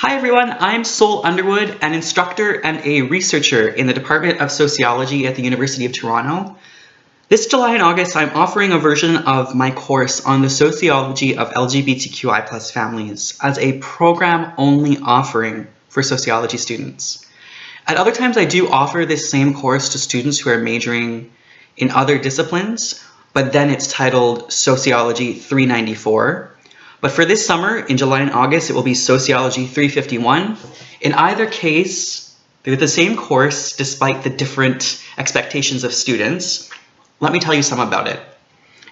Hi everyone, I'm Sol Underwood, an instructor and a researcher in the Department of Sociology at the University of Toronto. This July and August, I'm offering a version of my course on the sociology of LGBTQI+ families as a program-only offering for sociology students. At other times, I do offer this same course to students who are majoring in other disciplines, but then it's titled Sociology 394. But for this summer, in July and August, it will be Sociology 351. In either case, they're the same course despite the different expectations of students. Let me tell you some about it.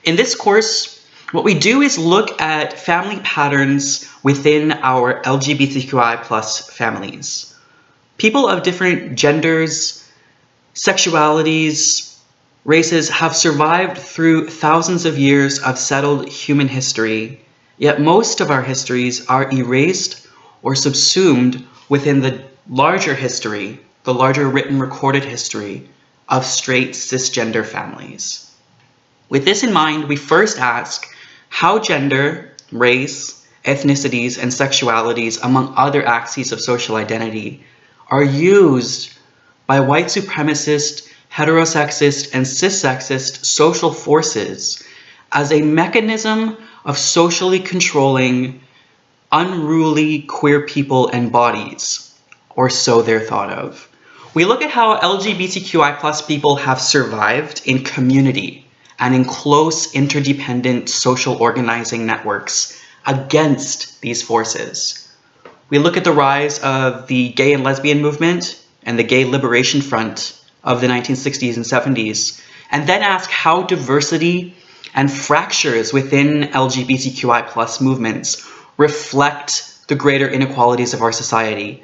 In this course, what we do is look at family patterns within our LGBTQI+ families. People of different genders, sexualities, races have survived through thousands of years of settled human history. Yet most of our histories are erased or subsumed within the larger history, the larger written recorded history of straight cisgender families. With this in mind, we first ask how gender, race, ethnicities, and sexualities, among other axes of social identity, are used by white supremacist, heterosexist, and cissexist social forces as a mechanism of socially controlling unruly queer people and bodies, or so they're thought of. We look at how LGBTQI+ people have survived in community and in close interdependent social organizing networks against these forces. We look at the rise of the gay and lesbian movement and the gay liberation front of the 1960s and 70s, and then ask how diversity and fractures within LGBTQI+ movements reflect the greater inequalities of our society.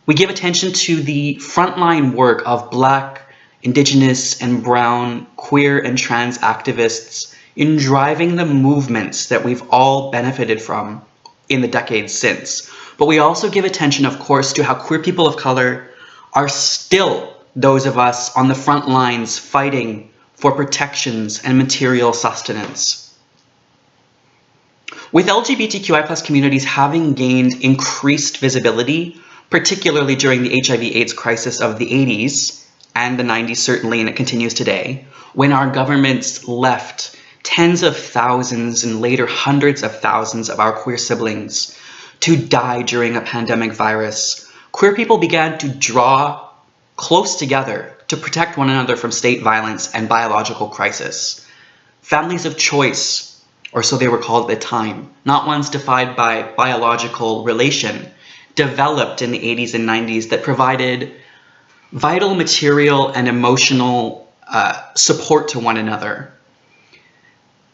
We give attention to the frontline work of Black, Indigenous, and Brown, queer, and trans activists in driving the movements that we've all benefited from in the decades since. But we also give attention, of course, to how queer people of color are still those of us on the front lines fighting for protections and material sustenance. With LGBTQI+ communities having gained increased visibility, particularly during the HIV/AIDS crisis of the 80s and the 90s certainly, and it continues today, when our governments left tens of thousands and later hundreds of thousands of our queer siblings to die during a pandemic virus, queer people began to draw close together to protect one another from state violence and biological crisis. Families of choice, or so they were called at the time, not ones defined by biological relation, developed in the 80s and 90s that provided vital material and emotional support to one another.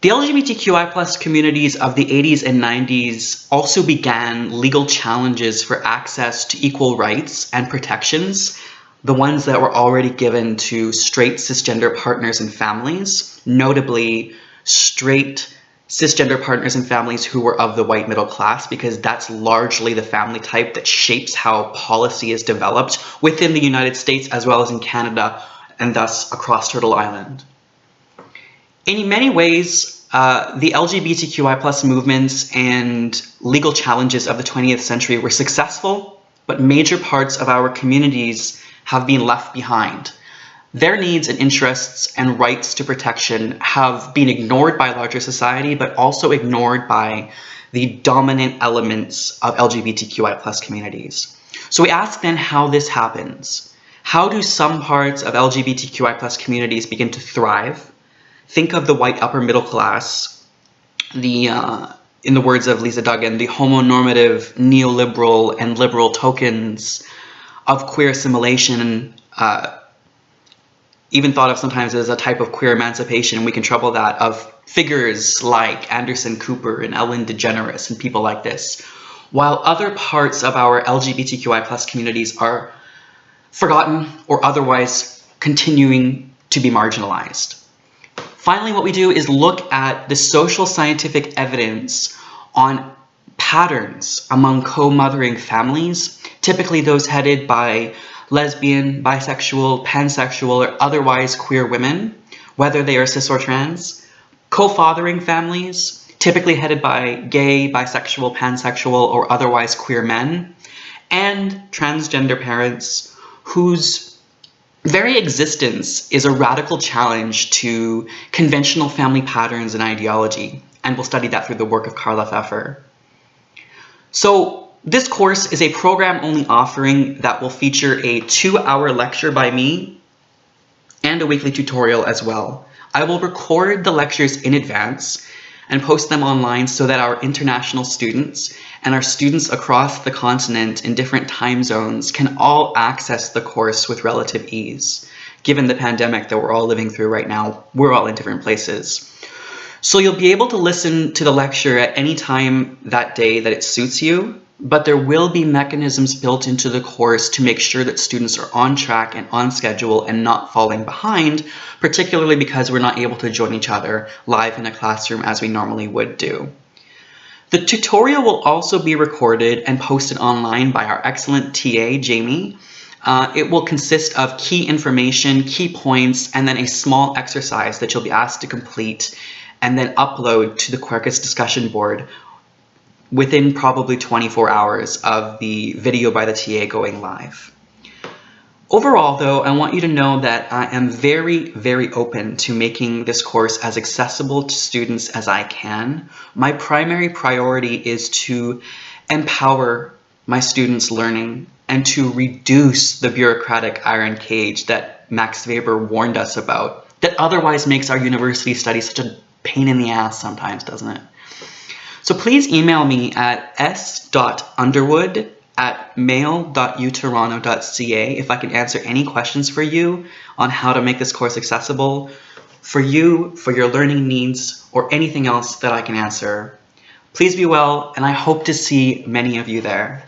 The LGBTQI+ communities of the 80s and 90s also began legal challenges for access to equal rights and protections, the ones that were already given to straight cisgender partners and families, notably straight cisgender partners and families who were of the white middle class, because that's largely the family type that shapes how policy is developed within the United States as well as in Canada and thus across Turtle Island. In many ways, the LGBTQI+ movements and legal challenges of the 20th century were successful, but major parts of our communities have been left behind. Their needs and interests and rights to protection have been ignored by larger society, but also ignored by the dominant elements of LGBTQI+ communities. So we ask then how this happens. How do some parts of LGBTQI+ communities begin to thrive? Think of the white upper middle class, in the words of Lisa Duggan, the homonormative, neoliberal, and liberal tokens of queer assimilation, even thought of sometimes as a type of queer emancipation. We can trouble that of figures like Anderson Cooper and Ellen DeGeneres and people like this, while other parts of our LGBTQI+ communities are forgotten or otherwise continuing to be marginalized. Finally, what we do is look at the social scientific evidence on patterns among co-mothering families, typically those headed by lesbian, bisexual, pansexual, or otherwise queer women, whether they are cis or trans, co-fathering families, typically headed by gay, bisexual, pansexual, or otherwise queer men, and transgender parents whose very existence is a radical challenge to conventional family patterns and ideology, and we'll study that through the work of Carla Pfeffer. So this course is a program-only offering that will feature a 2-hour lecture by me and a weekly tutorial as well. I will record the lectures in advance and post them online so that our international students and our students across the continent in different time zones can all access the course with relative ease. Given the pandemic that we're all living through right now, we're all in different places. So you'll be able to listen to the lecture at any time that day that it suits you, but there will be mechanisms built into the course to make sure that students are on track and on schedule and not falling behind, particularly because we're not able to join each other live in a classroom as we normally would do. The tutorial will also be recorded and posted online by our excellent TA, Jamie. It will consist of key information, key points, and then a small exercise that you'll be asked to complete and then upload to the Quercus discussion board within probably 24 hours of the video by the TA going live. Overall, though, I want you to know that I am very, very open to making this course as accessible to students as I can. My primary priority is to empower my students' learning and to reduce the bureaucratic iron cage that Max Weber warned us about, that otherwise makes our university studies such a pain in the ass sometimes, doesn't it? So please email me at s.underwood@mail.utoronto.ca if I can answer any questions for you on how to make this course accessible for you, for your learning needs, or anything else that I can answer. Please be well, and I hope to see many of you there.